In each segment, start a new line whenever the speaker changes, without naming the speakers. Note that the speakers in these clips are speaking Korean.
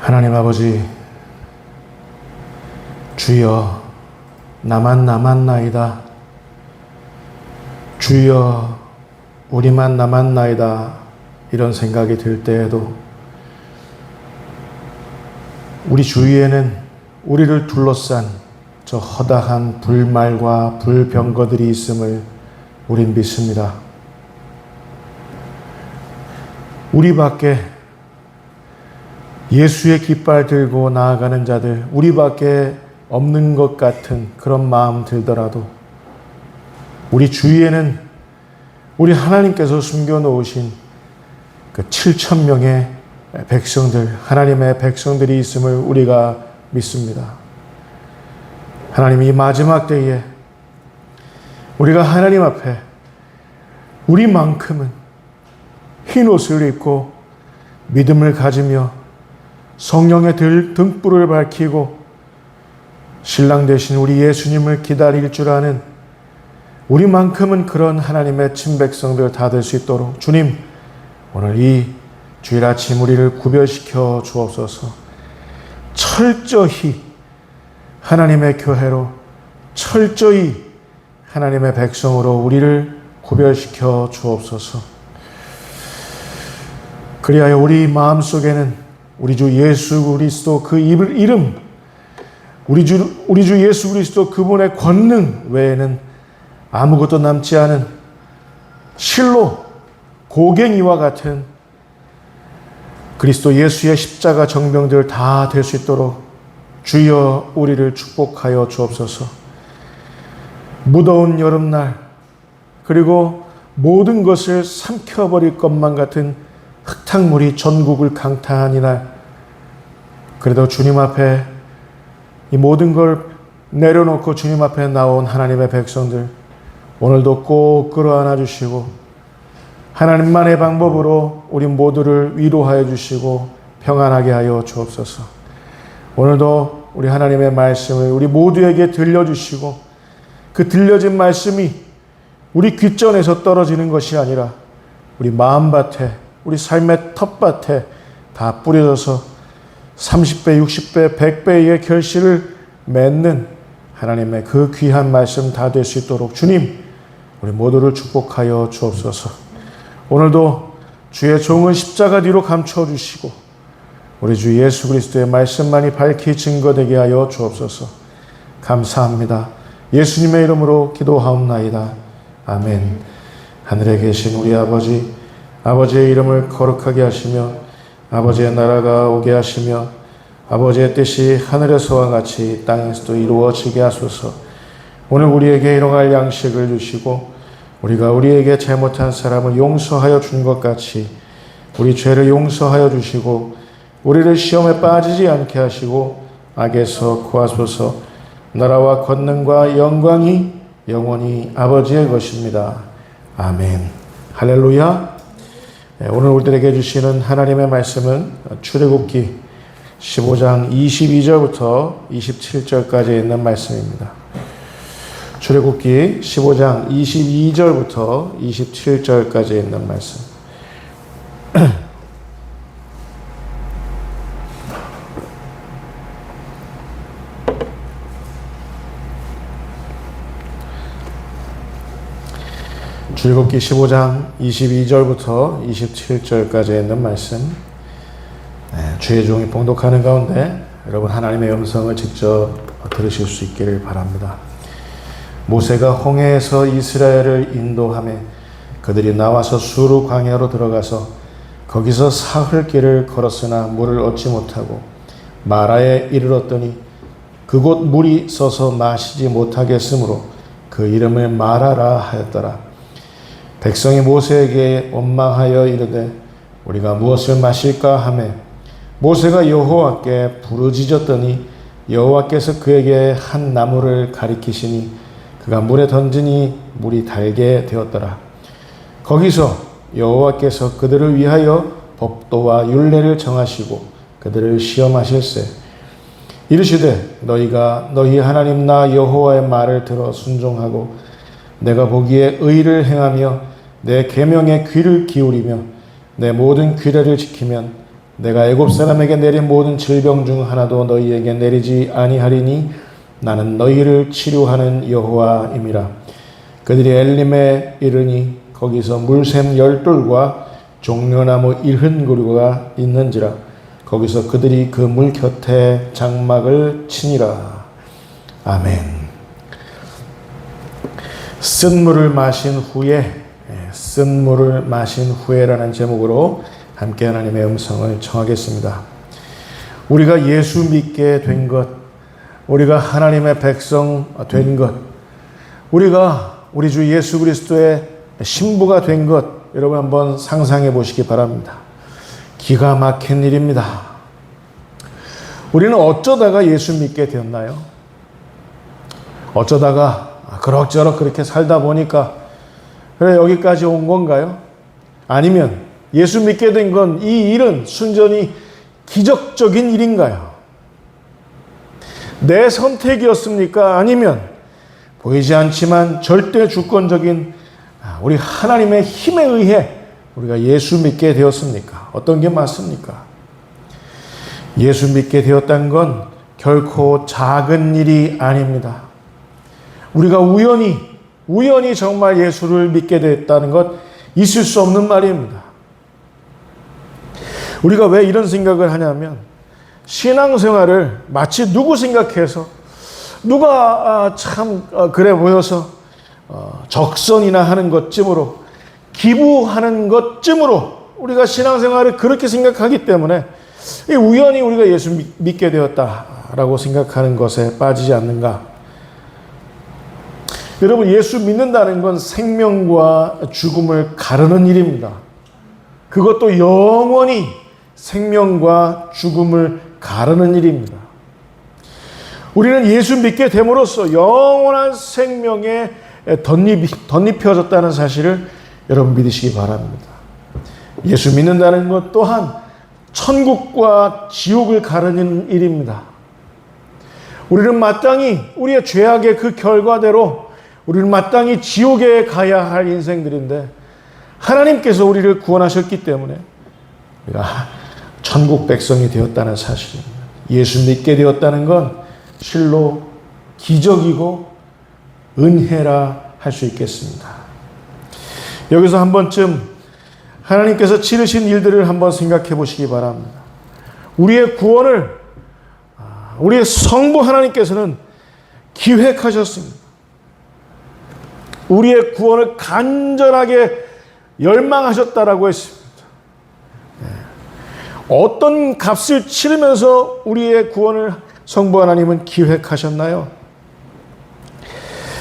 하나님 아버지, 주여 나만 남았나이다. 주여 우리만 남았나이다. 이런 생각이 들 때에도 우리 주위에는 우리를 둘러싼 저 허다한 불말과 불병거들이 있음을 우린 믿습니다. 우리 밖에 예수의 깃발 들고 나아가는 자들, 우리 밖에 없는 것 같은 그런 마음 들더라도 우리 주위에는 우리 하나님께서 숨겨놓으신 그 7,000명의 백성들, 하나님의 백성들이 있음을 우리가 믿습니다. 하나님, 이 마지막 때에 우리가 하나님 앞에 우리만큼은 흰 옷을 입고 믿음을 가지며 성령의 등불을 밝히고 신랑 되신 우리 예수님을 기다릴 줄 아는 우리만큼은 그런 하나님의 친백성들 다 될 수 있도록 주님, 오늘 이 주일 아침 우리를 구별시켜 주옵소서. 철저히 하나님의 교회로, 철저히 하나님의 백성으로 우리를 구별시켜 주옵소서. 그리하여 우리 마음속에는 우리 주 예수 그리스도 그 이름, 우리 주 예수 그리스도 그분의 권능 외에는 아무것도 남지 않은 실로 고갱이와 같은 그리스도 예수의 십자가 정병들 다 될 수 있도록 주여 우리를 축복하여 주옵소서. 무더운 여름날, 그리고 모든 것을 삼켜버릴 것만 같은 흙탕물이 전국을 강타한 이날, 그래도 주님 앞에 이 모든 걸 내려놓고 주님 앞에 나온 하나님의 백성들, 오늘도 꼭 끌어안아 주시고 하나님만의 방법으로 우리 모두를 위로하여 주시고 평안하게 하여 주옵소서. 오늘도 우리 하나님의 말씀을 우리 모두에게 들려주시고 그 들려진 말씀이 우리 귓전에서 떨어지는 것이 아니라 우리 마음밭에, 우리 삶의 텃밭에 다 뿌려져서 30배, 60배, 100배의 결실을 맺는 하나님의 그 귀한 말씀 다 될 수 있도록 주님, 우리 모두를 축복하여 주옵소서. 오늘도 주의 종을 십자가 뒤로 감춰주시고 우리 주 예수 그리스도의 말씀만이 밝히 증거되게 하여 주옵소서. 감사합니다. 예수님의 이름으로 기도하옵나이다. 아멘. 하늘에 계신 우리 아버지, 아버지의 이름을 거룩하게 하시며 아버지의 나라가 오게 하시며 아버지의 뜻이 하늘에서와 같이 땅에서도 이루어지게 하소서. 오늘 우리에게 일용할 양식을 주시고 우리가 우리에게 잘못한 사람을 용서하여 준 것 같이 우리 죄를 용서하여 주시고 우리를 시험에 빠지지 않게 하시고 악에서 구하소서. 나라와 권능과 영광이 영원히 아버지의 것입니다. 아멘. 할렐루야. 오늘 우리들에게 주시는 하나님의 말씀은 출애굽기 15장 22절부터 27절까지 있는 말씀입니다. 출애굽기 15장 22절부터 27절까지 있는 말씀. 출애굽기 15장 22절부터 27절까지 있는 말씀. 주의 종이 봉독하는 가운데 여러분 하나님의 음성을 직접 들으실 수 있기를 바랍니다. 모세가 홍해에서 이스라엘을 인도하며 그들이 나와서 수르 광야로 들어가서 거기서 사흘 길을 걸었으나 물을 얻지 못하고 마라에 이르렀더니 그곳 물이 써서 마시지 못하겠으므로 그 이름을 마라라 하였더라. 백성이 모세에게 원망하여 이르되 우리가 무엇을 마실까 하매 모세가 여호와께 부르짖었더니 여호와께서 그에게 한 나무를 가리키시니 그가 물에 던지니 물이 달게 되었더라. 거기서 여호와께서 그들을 위하여 법도와 율례를 정하시고 그들을 시험하실세. 이르시되 너희가 너희 하나님 나 여호와의 말을 들어 순종하고 내가 보기에 의를 행하며 내 계명에 귀를 기울이며 내 모든 규례를 지키면 내가 애굽 사람에게 내린 모든 질병 중 하나도 너희에게 내리지 아니하리니 나는 너희를 치료하는 여호와임이라. 그들이 엘림에 이르니 거기서 물샘 12돌과 종려나무 70그루가 있는지라. 거기서 그들이 그 물 곁에 장막을 치니라. 아멘. 쓴 물을 마신 후에라는 제목으로 함께 하나님의 음성을 청하겠습니다. 우리가 예수 믿게 된 것, 우리가 하나님의 백성 된 것, 우리가 우리 주 예수 그리스도의 신부가 된 것, 여러분 한번 상상해 보시기 바랍니다. 기가 막힌 일입니다. 우리는 어쩌다가 예수 믿게 되었나요? 어쩌다가 그럭저럭 그렇게 살다 보니까 그래 여기까지 온 건가요? 아니면 예수 믿게 된 건 이 일은 순전히 기적적인 일인가요? 내 선택이었습니까? 아니면 보이지 않지만 절대 주권적인 우리 하나님의 힘에 의해 우리가 예수 믿게 되었습니까? 어떤 게 맞습니까? 예수 믿게 되었다는 건 결코 작은 일이 아닙니다. 우리가 우연히 정말 예수를 믿게 됐다는 것 있을 수 없는 말입니다. 우리가 왜 이런 생각을 하냐면 신앙생활을 마치 누구 생각해서 누가 참 그래 보여서 적선이나 하는 것쯤으로 기부하는 것쯤으로 우리가 신앙생활을 그렇게 생각하기 때문에 우연히 우리가 예수 믿게 되었다라고 생각하는 것에 빠지지 않는가. 여러분 예수 믿는다는 건 생명과 죽음을 가르는 일입니다. 그것도 영원히 생명과 죽음을 가르는 일입니다. 우리는 예수 믿게 됨으로써 영원한 생명에 덧입혀졌다는 사실을 여러분 믿으시기 바랍니다. 예수 믿는다는 것 또한 천국과 지옥을 가르는 일입니다. 우리는 마땅히 우리의 죄악의 그 결과대로 우리는 마땅히 지옥에 가야 할 인생들인데 하나님께서 우리를 구원하셨기 때문에 우리가 천국 백성이 되었다는 사실입니다. 예수 믿게 되었다는 건 실로 기적이고 은혜라 할 수 있겠습니다. 여기서 한 번쯤 하나님께서 치르신 일들을 한번 생각해 보시기 바랍니다. 우리의 구원을 우리의 성부 하나님께서는 기획하셨습니다. 우리의 구원을 간절하게 열망하셨다라고 했습니다. 어떤 값을 치르면서 우리의 구원을 성부 하나님은 기획하셨나요?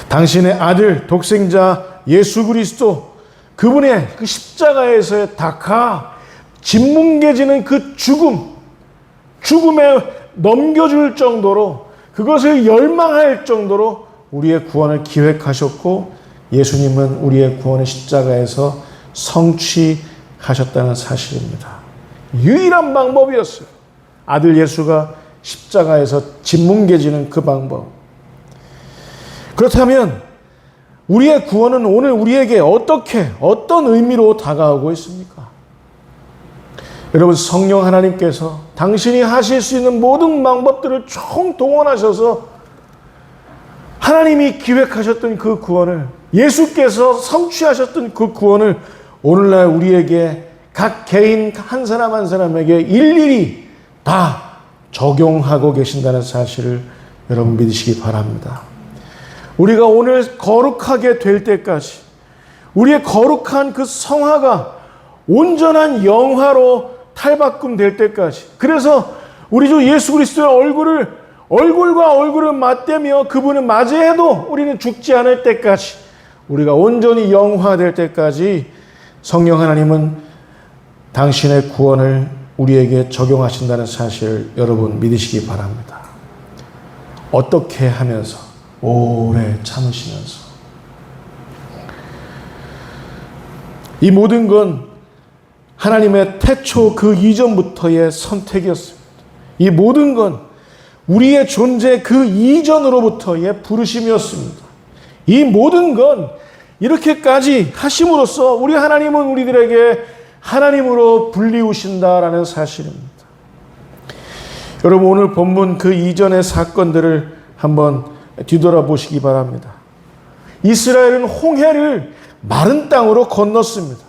당신의 아들 독생자 예수 그리스도 그분의 그 십자가에서의 다가 짓뭉개지는 그 죽음에 넘겨줄 정도로 그것을 열망할 정도로 우리의 구원을 기획하셨고 예수님은 우리의 구원을 십자가에서 성취하셨다는 사실입니다. 유일한 방법이었어요. 아들 예수가 십자가에서 짓뭉개지는 그 방법. 그렇다면 우리의 구원은 오늘 우리에게 어떤 의미로 다가오고 있습니까? 여러분 성령 하나님께서 당신이 하실 수 있는 모든 방법들을 총동원하셔서 하나님이 기획하셨던 그 구원을 예수께서 성취하셨던 그 구원을 오늘날 우리에게 각 개인 한 사람 한 사람에게 일일이 다 적용하고 계신다는 사실을 여러분 믿으시기 바랍니다. 우리가 오늘 거룩하게 될 때까지 우리의 거룩한 그 성화가 온전한 영화로 탈바꿈될 때까지 그래서 우리 주 예수 그리스도의 얼굴과 얼굴을 맞대며 그분을 맞이해도 우리는 죽지 않을 때까지 우리가 온전히 영화될 때까지 성령 하나님은 당신의 구원을 우리에게 적용하신다는 사실을 여러분 믿으시기 바랍니다. 어떻게 하면서? 오래 참으시면서. 이 모든 건 하나님의 태초 그 이전부터의 선택이었습니다. 이 모든 건 우리의 존재 그 이전으로부터의 부르심이었습니다. 이 모든 건 이렇게까지 하심으로써 우리 하나님은 우리들에게 하나님으로 불리우신다라는 사실입니다. 여러분, 오늘 본문 그 이전의 사건들을 한번 뒤돌아보시기 바랍니다. 이스라엘은 홍해를 마른 땅으로 건넜습니다.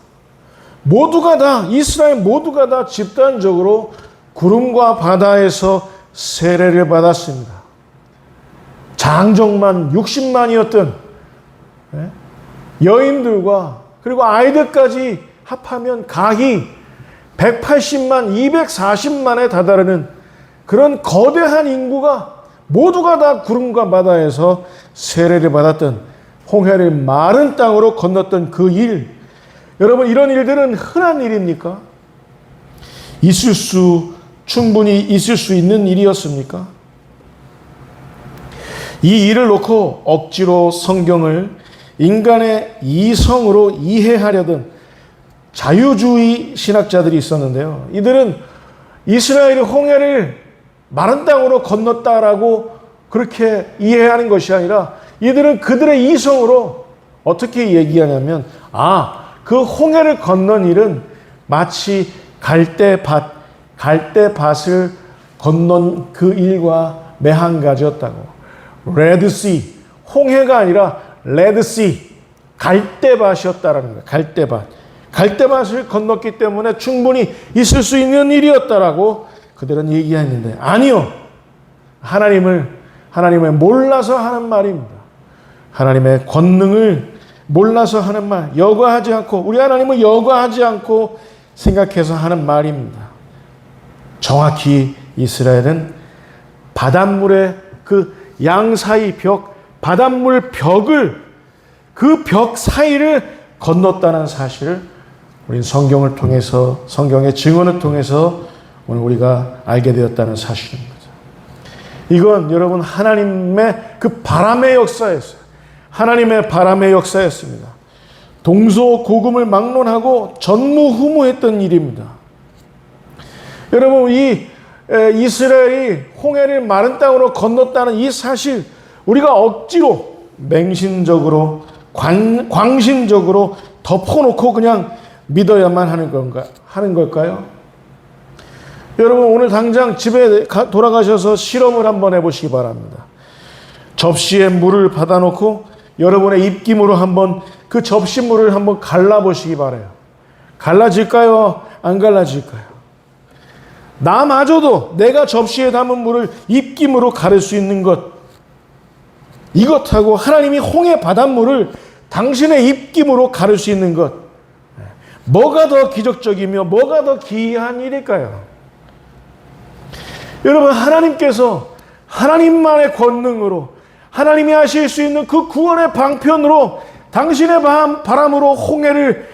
이스라엘 모두가 다 집단적으로 구름과 바다에서 세례를 받았습니다. 장정만 60만이었던 여인들과 그리고 아이들까지 합하면 가히 180만, 240만에 다다르는 그런 거대한 인구가 모두가 다 구름과 바다에서 세례를 받았던, 홍해를 마른 땅으로 건넜던 그 일, 여러분, 이런 일들은 흔한 일입니까? 충분히 있을 수 있는 일이었습니까? 이 일을 놓고 억지로 성경을 인간의 이성으로 이해하려던 자유주의 신학자들이 있었는데요. 이들은 이스라엘이 홍해를 마른 땅으로 건넜다라고 그렇게 이해하는 것이 아니라, 이들은 그들의 이성으로 어떻게 얘기하냐면, 그 홍해를 건넌 일은 마치 갈대밭을 건넌 그 일과 매한가지였다고. 레드씨, 홍해가 아니라 레드씨, 갈대밭이었다라는 거예요. 갈대밭을 건넜기 때문에 충분히 있을 수 있는 일이었다라고 그들은 얘기했는데, 아니요. 하나님을 몰라서 하는 말입니다. 하나님의 권능을 몰라서 하는 말, 여과하지 않고, 우리 하나님을 여과하지 않고 생각해서 하는 말입니다. 정확히 이스라엘은 바닷물의 그 양 사이 바닷물 벽을, 그 벽 사이를 건넜다는 사실을 우리는 성경을 통해서, 성경의 증언을 통해서 오늘 우리가 알게 되었다는 사실입니다. 이건 여러분, 하나님의 그 바람의 역사였어요. 하나님의 바람의 역사였습니다. 동서고금을 막론하고 전무후무했던 일입니다. 여러분, 이 이스라엘이 홍해를 마른 땅으로 건넜다는 이 사실, 우리가 억지로 맹신적으로 광신적으로 덮어놓고 그냥 믿어야만 하는 걸까요? 여러분, 오늘 당장 집에 돌아가셔서 실험을 한번 해보시기 바랍니다. 접시에 물을 받아놓고 여러분의 입김으로 한번 그 접시물을 한번 갈라보시기 바라요. 갈라질까요? 안 갈라질까요? 나마저도 내가 접시에 담은 물을 입김으로 가릴 수 있는 것, 이것하고 하나님이 홍해 바닷물을 당신의 입김으로 가릴 수 있는 것, 뭐가 더 기적적이며 뭐가 더 기이한 일일까요? 여러분, 하나님께서 하나님만의 권능으로, 하나님이 하실 수 있는 그 구원의 방편으로 당신의 바람으로 홍해를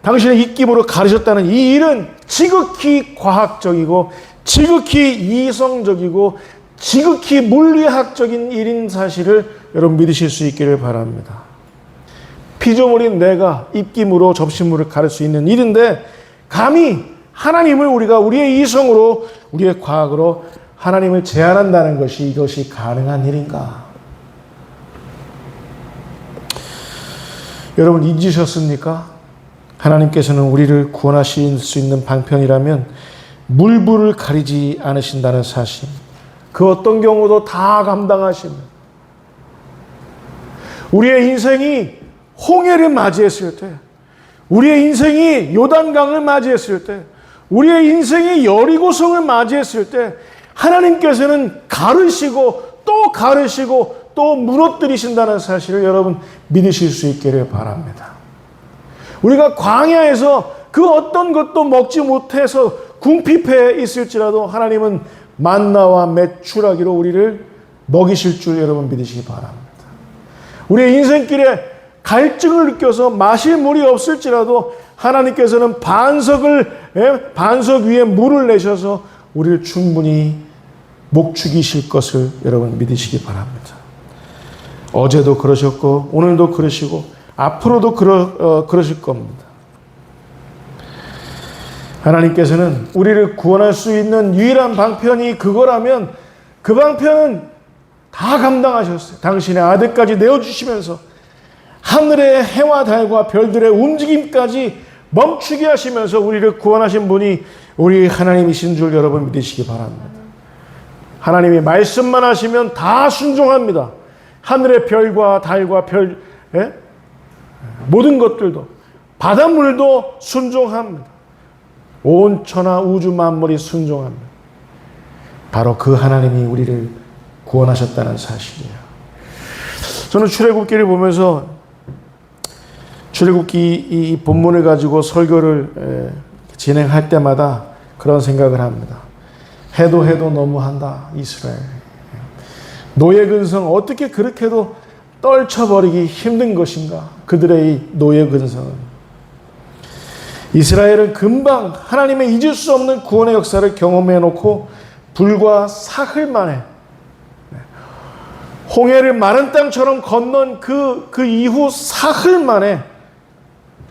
당신의 입김으로 가르셨다는 이 일은 지극히 과학적이고 지극히 이성적이고 지극히 물리학적인 일인 사실을 여러분 믿으실 수 있기를 바랍니다. 피조물인 내가 입김으로 접시물을 가릴 수 있는 일인데, 감히 하나님을 우리가 우리의 이성으로, 우리의 과학으로 하나님을 제한한다는 것이, 이것이 가능한 일인가? 여러분, 잊으셨습니까? 하나님께서는 우리를 구원하실 수 있는 방편이라면 물불을 가리지 않으신다는 사실, 그 어떤 경우도 다 감당하시는, 우리의 인생이 홍해를 맞이했을 때, 우리의 인생이 요단강을 맞이했을 때, 우리의 인생이 여리고성을 맞이했을 때 하나님께서는 가르시고 또 가르시고 또 무너뜨리신다는 사실을 여러분 믿으실 수 있기를 바랍니다. 우리가 광야에서 그 어떤 것도 먹지 못해서 궁핍해 있을지라도 하나님은 만나와 메추라기로 우리를 먹이실 줄 여러분 믿으시기 바랍니다. 우리의 인생길에 갈증을 느껴서 마실 물이 없을지라도 하나님께서는 반석 위에 물을 내셔서 우리를 충분히 목 죽이실 것을 여러분 믿으시기 바랍니다. 어제도 그러셨고 오늘도 그러시고 앞으로도 그러실 겁니다. 하나님께서는 우리를 구원할 수 있는 유일한 방편이 그거라면 그 방편은 다 감당하셨어요. 당신의 아들까지 내어주시면서 하늘의 해와 달과 별들의 움직임까지 멈추게 하시면서 우리를 구원하신 분이 우리 하나님이신 줄 여러분 믿으시기 바랍니다. 하나님이 말씀만 하시면 다 순종합니다. 하늘의 별과 달과 별, 모든 것들도, 바닷물도 순종합니다. 온 천하 우주 만물이 순종합니다. 바로 그 하나님이 우리를 구원하셨다는 사실이에요. 저는 출애굽기를 보면서 출애굽기 이 본문을 가지고 설교를 진행할 때마다 그런 생각을 합니다. 해도 너무한다, 이스라엘. 노예 근성 어떻게 그렇게도 떨쳐버리기 힘든 것인가? 그들의 이 노예 근성은. 이스라엘은 금방 하나님의 잊을 수 없는 구원의 역사를 경험해 놓고 불과 사흘 만에 홍해를 마른 땅처럼 건넌 그 이후 사흘 만에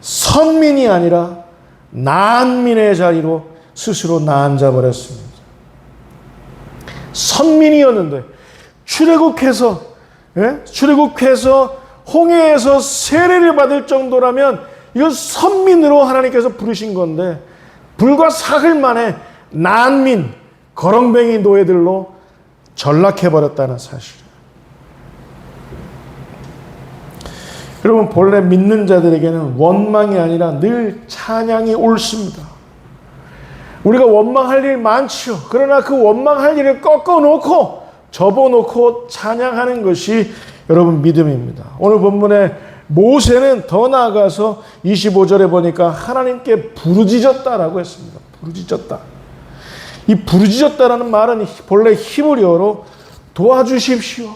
선민이 아니라 난민의 자리로 스스로 나앉아 버렸습니다. 선민이었는데 출애굽해서 홍해에서 세례를 받을 정도라면 이건 선민으로 하나님께서 부르신 건데 불과 사흘 만에 난민, 거렁뱅이 노예들로 전락해버렸다는 사실. 여러분, 본래 믿는 자들에게는 원망이 아니라 늘 찬양이 옳습니다. 우리가 원망할 일 많지요. 그러나 그 원망할 일을 꺾어놓고 접어놓고 찬양하는 것이 여러분 믿음입니다. 오늘 본문에 모세는 더 나아가서 25절에 보니까 하나님께 부르짖었다라고 했습니다. 부르짖었다. 이 부르짖었다라는 말은 본래 히브리어로 도와주십시오.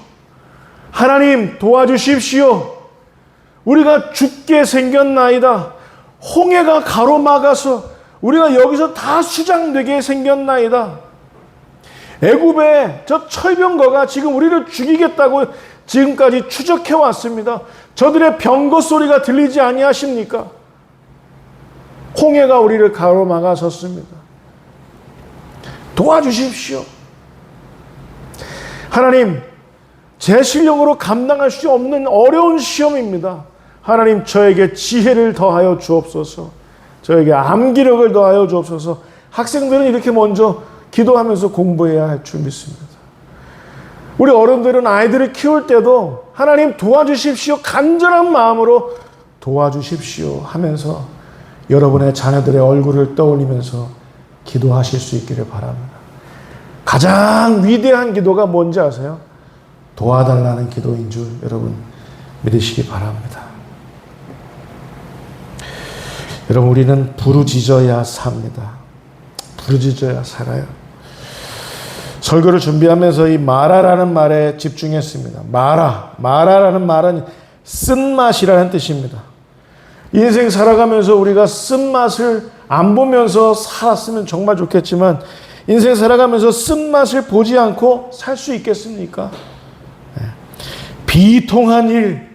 하나님 도와주십시오. 우리가 죽게 생겼나이다. 홍해가 가로막아서 우리가 여기서 다 수장되게 생겼나이다. 애굽의 저 철병거가 지금 우리를 죽이겠다고 지금까지 추적해 왔습니다. 저들의 병거 소리가 들리지 아니하십니까? 홍해가 우리를 가로막아 섰습니다. 도와주십시오. 하나님, 제 실력으로 감당할 수 없는 어려운 시험입니다. 하나님, 저에게 지혜를 더하여 주옵소서. 저에게 암기력을 더하여 주옵소서. 학생들은 이렇게 먼저 기도하면서 공부해야 할 줄 믿습니다. 우리 어른들은 아이들을 키울 때도 하나님 도와주십시오. 간절한 마음으로 도와주십시오 하면서 여러분의 자녀들의 얼굴을 떠올리면서 기도하실 수 있기를 바랍니다. 가장 위대한 기도가 뭔지 아세요? 도와달라는 기도인 줄 여러분 믿으시기 바랍니다. 여러분, 우리는 부르짖어야 삽니다. 부르짖어야 살아요. 설교를 준비하면서 이 마라라는 말에 집중했습니다. 마라라는 말은 쓴맛이라는 뜻입니다. 인생 살아가면서 우리가 쓴맛을 안 보면서 살았으면 정말 좋겠지만 인생 살아가면서 쓴맛을 보지 않고 살 수 있겠습니까? 비통한 일,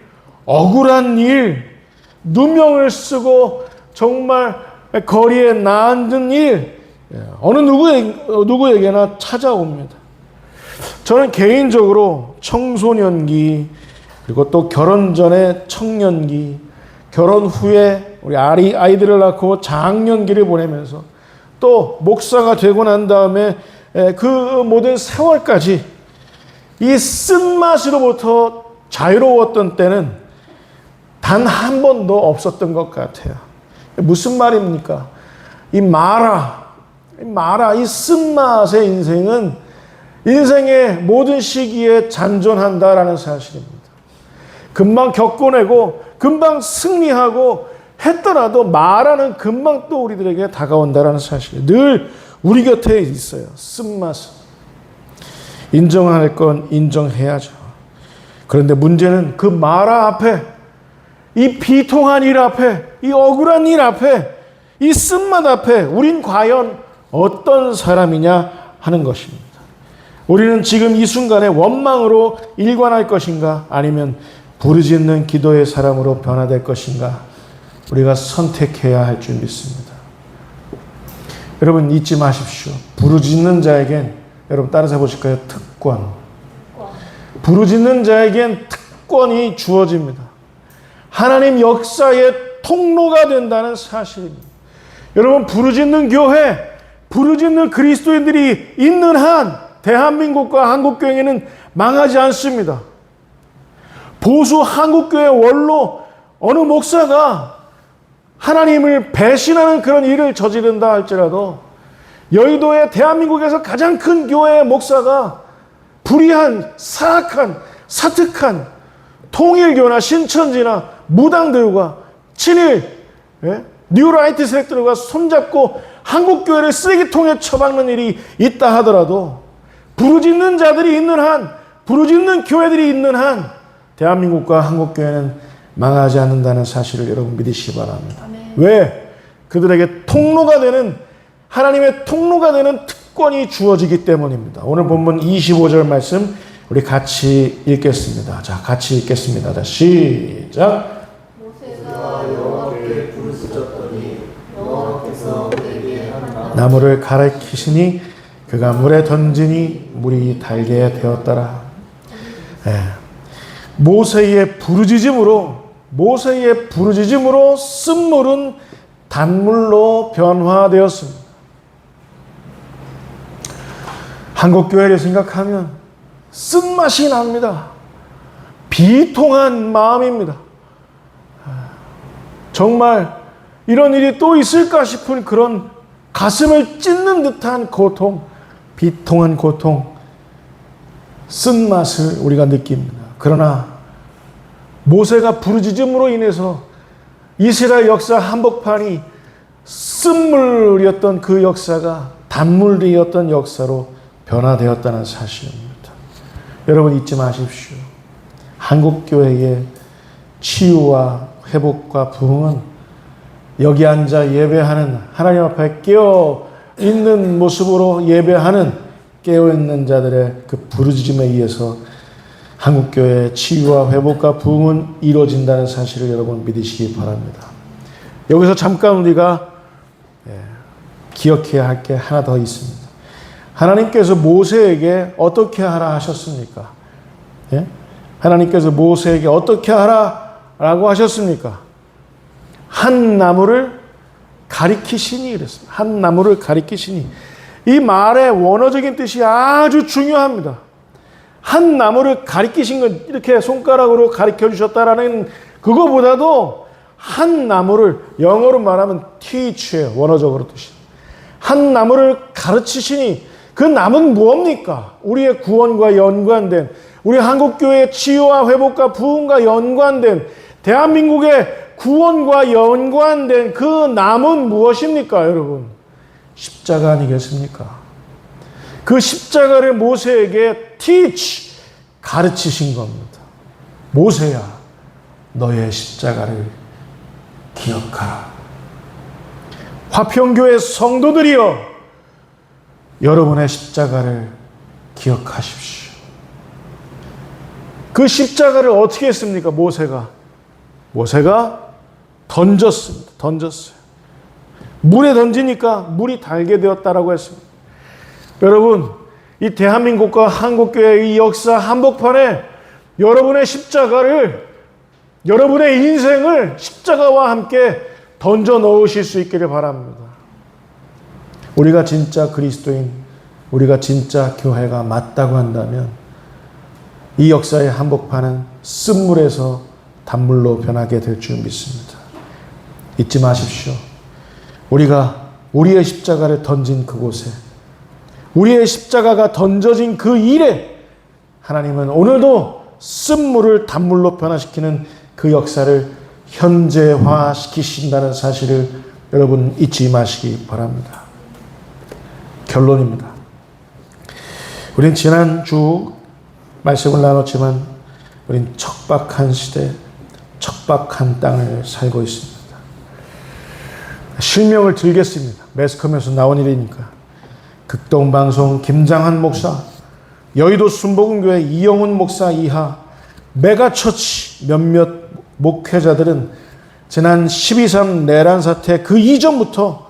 억울한 일, 누명을 쓰고 정말 거리에 나앉은 일, 어느 누구에게나 찾아옵니다. 저는 개인적으로 청소년기, 그리고 또 결혼 전에 청년기, 결혼 후에 우리 아이들을 낳고 장년기를 보내면서 또 목사가 되고 난 다음에 그 모든 세월까지 이 쓴맛으로부터 자유로웠던 때는 단 한 번도 없었던 것 같아요. 무슨 말입니까? 이 이 쓴맛의 인생은 인생의 모든 시기에 잔존한다라는 사실입니다. 금방 겪어내고 금방 승리하고 했더라도 마라는 금방 또 우리들에게 다가온다라는 사실. 늘 우리 곁에 있어요. 쓴맛은. 인정할 건 인정해야죠. 그런데 문제는 그 마라 앞에, 이 비통한 일 앞에, 이 억울한 일 앞에, 이 쓴맛 앞에 우린 과연 어떤 사람이냐 하는 것입니다. 우리는 지금 이 순간에 원망으로 일관할 것인가, 아니면 부르짖는 기도의 사람으로 변화될 것인가, 우리가 선택해야 할 줄 믿습니다. 여러분, 잊지 마십시오. 부르짖는 자에겐, 여러분 따라서 해보실까요? 특권. 부르짖는 자에겐 특권이 주어집니다. 하나님 역사의 통로가 된다는 사실입니다. 여러분, 부르짖는 교회, 부르짖는 그리스도인들이 있는 한 대한민국과 한국교회는 망하지 않습니다. 보수 한국교회 원로 어느 목사가 하나님을 배신하는 그런 일을 저지른다 할지라도 여의도의 대한민국에서 가장 큰 교회의 목사가 불의한, 사악한, 사특한 통일교나 신천지나 무당들과 친일, 뉴라이트 세력들과 손잡고 한국교회를 쓰레기통에 처박는 일이 있다 하더라도 부르짖는 자들이 있는 한, 부르짖는 교회들이 있는 한 대한민국과 한국교회는 망하지 않는다는 사실을 여러분 믿으시기 바랍니다. 아멘. 왜? 그들에게 통로가 되는, 하나님의 통로가 되는 특권이 주어지기 때문입니다. 오늘 본문 25절 말씀 우리 같이 읽겠습니다. 자, 같이 읽겠습니다. 자, 시작.
모세가 여호와께 부르짖었더니 여호와께서 그에게 한
나무를 가리키시니 그가 물에 던지니 물이 달게 되었더라. 모세의 부르짖음으로 쓴물은 단물로 변화되었습니다. 한국교회를 생각하면 쓴맛이 납니다. 비통한 마음입니다. 정말 이런 일이 또 있을까 싶은 그런 가슴을 찢는 듯한 고통, 비통한 고통, 쓴맛을 우리가 느낍니다. 그러나 모세가 부르짖음으로 인해서 이스라엘 역사 한복판이 쓴물이었던 그 역사가 단물이었던 역사로 변화되었다는 사실입니다. 여러분 잊지 마십시오. 한국교회의 치유와 회복과 부흥은 여기 앉아 예배하는, 하나님 앞에 깨어있는 모습으로 예배하는 깨어있는 자들의 그 부르짖음에 의해서 한국교회의 치유와 회복과 부흥은 이루어진다는 사실을 여러분 믿으시기 바랍니다. 여기서 잠깐 우리가 기억해야 할 게 하나 더 있습니다. 하나님께서 모세에게 어떻게 하라 하셨습니까? 하나님께서 모세에게 어떻게 하라라고 하셨습니까? 한 나무를 가리키시니 그랬습니다. 한 나무를 가리키시니. 이 말의 원어적인 뜻이 아주 중요합니다. 한 나무를 가리키신 건 이렇게 손가락으로 가리켜 주셨다라는 그거보다도 한 나무를 영어로 말하면 teach예요. 원어적으로 뜻이. 한 나무를 가르치시니 그 나무는 무엇입니까? 우리의 구원과 연관된, 우리 한국교회의 치유와 회복과 부흥과 연관된, 대한민국의 구원과 연관된 그 나무는 무엇입니까, 여러분? 십자가 아니겠습니까? 그 십자가를 모세에게 teach, 가르치신 겁니다. 모세야, 너의 십자가를 기억하라. 화평교회 성도들이여, 여러분의 십자가를 기억하십시오. 그 십자가를 어떻게 했습니까? 모세가 던졌습니다. 던졌어요. 물에 던지니까 물이 달게 되었다라고 했습니다. 여러분, 이 대한민국과 한국교회의 이 역사 한복판에 여러분의 십자가를, 여러분의 인생을 십자가와 함께 던져 넣으실 수 있기를 바랍니다. 우리가 진짜 그리스도인, 우리가 진짜 교회가 맞다고 한다면 이 역사의 한복판은 쓴물에서 단물로 변하게 될 줄 믿습니다. 잊지 마십시오. 우리가 우리의 십자가를 던진 그곳에, 우리의 십자가가 던져진 그 일에 하나님은 오늘도 쓴물을 단물로 변화시키는 그 역사를 현재화시키신다는 사실을 여러분 잊지 마시기 바랍니다. 결론입니다. 우린 지난주 말씀을 나눴지만 우린 척박한 시대, 척박한 땅을 살고 있습니다. 실명을 들겠습니다. 매스컴에서 나온 일이니까. 극동방송 김장한 목사, 여의도 순복음교회 이영훈 목사 이하 메가처치 몇몇 목회자들은 지난 12.3 내란 사태 그 이전부터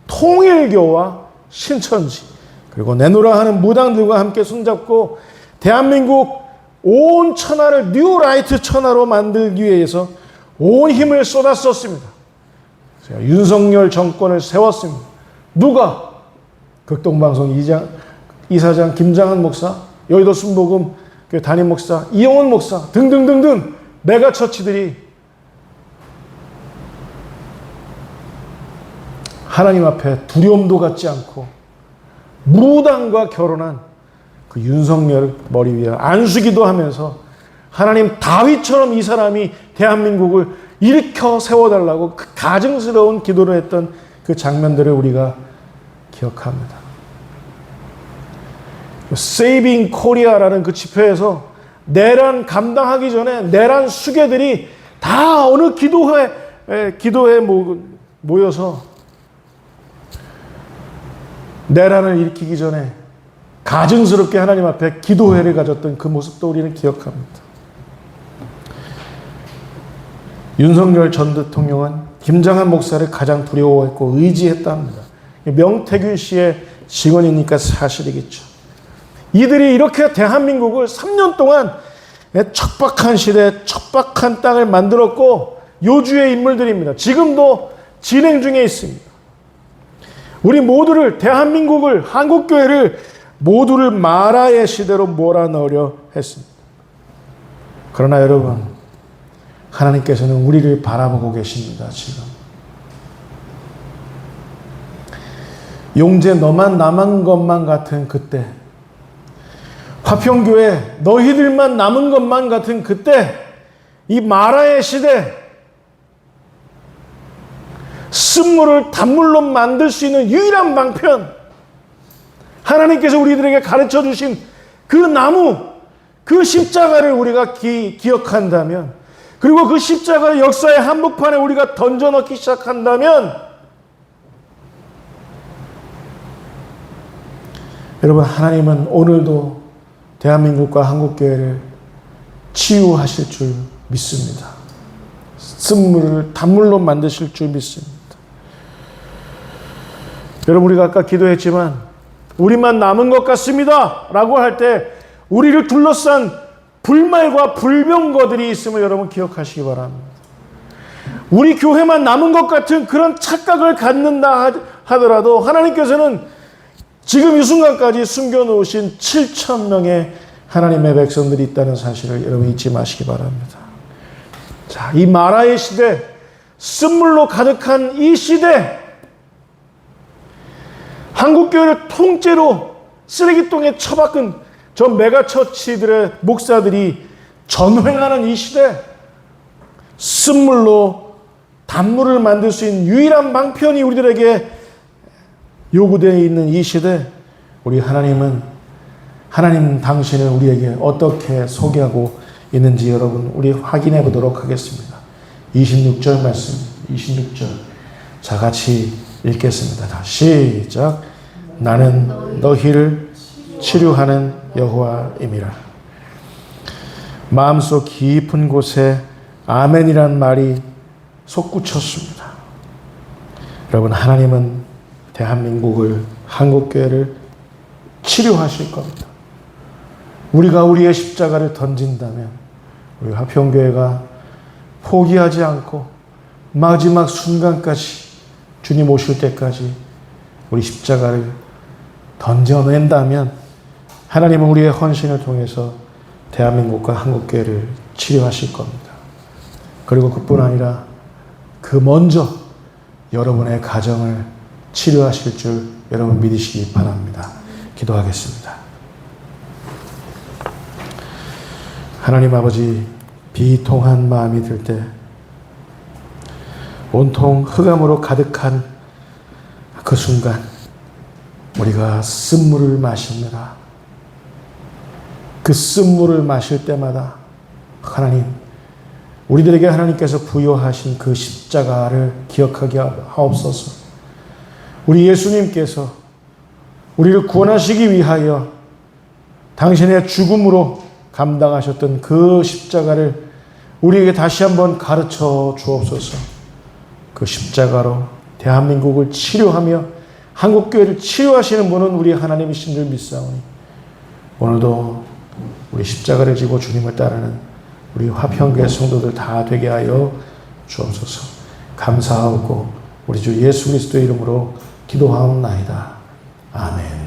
통일교와 신천지 그리고 내노라 하는 무당들과 함께 손잡고 대한민국 온 천하를 뉴라이트 천하로 만들기 위해서 온 힘을 쏟았었습니다. 제가 윤석열 정권을 세웠습니다. 누가? 극동방송 이사장 김장한 목사, 여의도 순복음 교회 담임 목사, 이영원 목사 등등등등 메가처치들이 하나님 앞에 두려움도 갖지 않고 무당과 결혼한 그 윤석열 머리 위에 안수기도 하면서 하나님 다윗처럼 이 사람이 대한민국을 일으켜 세워달라고 그 가증스러운 기도를 했던 그 장면들을 우리가 기억합니다. Saving Korea라는 그 집회에서 내란 감당하기 전에 내란 수괴들이 다 어느 기도회에 모여서 내란을 일으키기 전에 가증스럽게 하나님 앞에 기도회를 가졌던 그 모습도 우리는 기억합니다. 윤석열 전 대통령은 김장한 목사를 가장 두려워했고 의지했다 합니다. 명태균 씨의 증언이니까 사실이겠죠. 이들이 이렇게 대한민국을 3년 동안 척박한 시대, 척박한 땅을 만들었고 요주의 인물들입니다. 지금도 진행 중에 있습니다. 우리 모두를, 대한민국을, 한국교회를 모두를 마라의 시대로 몰아넣으려 했습니다. 그러나 여러분, 하나님께서는 우리를 바라보고 계십니다. 지금 용재 너만 남은 것만 같은 그때, 화평교회 너희들만 남은 것만 같은 그때, 이 마라의 시대, 쓴물을 단물로 만들 수 있는 유일한 방편, 하나님께서 우리들에게 가르쳐 주신 그 나무, 그 십자가를 우리가 기억한다면, 그리고 그 십자가를 역사의 한복판에 우리가 던져넣기 시작한다면, 여러분, 하나님은 오늘도 대한민국과 한국교회를 치유하실 줄 믿습니다. 쓴물을 단물로 만드실 줄 믿습니다. 여러분, 우리가 아까 기도했지만 우리만 남은 것 같습니다 라고 할 때 우리를 둘러싼 불말과 불병거들이 있음을 여러분 기억하시기 바랍니다. 우리 교회만 남은 것 같은 그런 착각을 갖는다 하더라도 하나님께서는 지금 이 순간까지 숨겨놓으신 7,000명의 하나님의 백성들이 있다는 사실을 여러분 잊지 마시기 바랍니다. 자, 이 마라의 시대, 쓴물로 가득한 이 시대, 한국교회를 통째로 쓰레기통에 처박은 저 메가처치들의 목사들이 전횡하는 이 시대, 쓴물로 단물을 만들 수 있는 유일한 방편이 우리들에게 요구되어 있는 이 시대, 우리 하나님 당신을 우리에게 어떻게 소개하고 있는지 여러분 우리 확인해 보도록 하겠습니다. 26절 말씀, 26절 자 같이 읽겠습니다. 다 시작. 나는 너희를 치료하는 여호와임이라. 마음속 깊은 곳에 아멘이란 말이 솟구쳤습니다. 여러분, 하나님은 대한민국을, 한국교회를 치료하실 겁니다. 우리가 우리의 십자가를 던진다면 우리 화평교회가 포기하지 않고 마지막 순간까지 주님 오실 때까지 우리 십자가를 던져낸다면 하나님은 우리의 헌신을 통해서 대한민국과 한국교회를 치료하실 겁니다. 그리고 그뿐 아니라 그 먼저 여러분의 가정을 치료하실 줄 여러분 믿으시기 바랍니다. 기도하겠습니다. 하나님 아버지, 비통한 마음이 들 때 온통 흑암으로 가득한 그 순간 우리가 쓴물을 마십니다. 그 쓴물을 마실 때마다 하나님, 우리들에게 하나님께서 부여하신 그 십자가를 기억하게 하옵소서. 우리 예수님께서 우리를 구원하시기 위하여 당신의 죽음으로 감당하셨던 그 십자가를 우리에게 다시 한번 가르쳐 주옵소서. 그 십자가로 대한민국을 치료하며 한국교회를 치료하시는 분은 우리 하나님이신 줄 믿사오니 오늘도 우리 십자가를 지고 주님을 따르는 우리 화평교회 성도들 다 되게 하여 주옵소서. 감사하고 우리 주 예수 그리스도의 이름으로 기도하옵나이다. 아멘.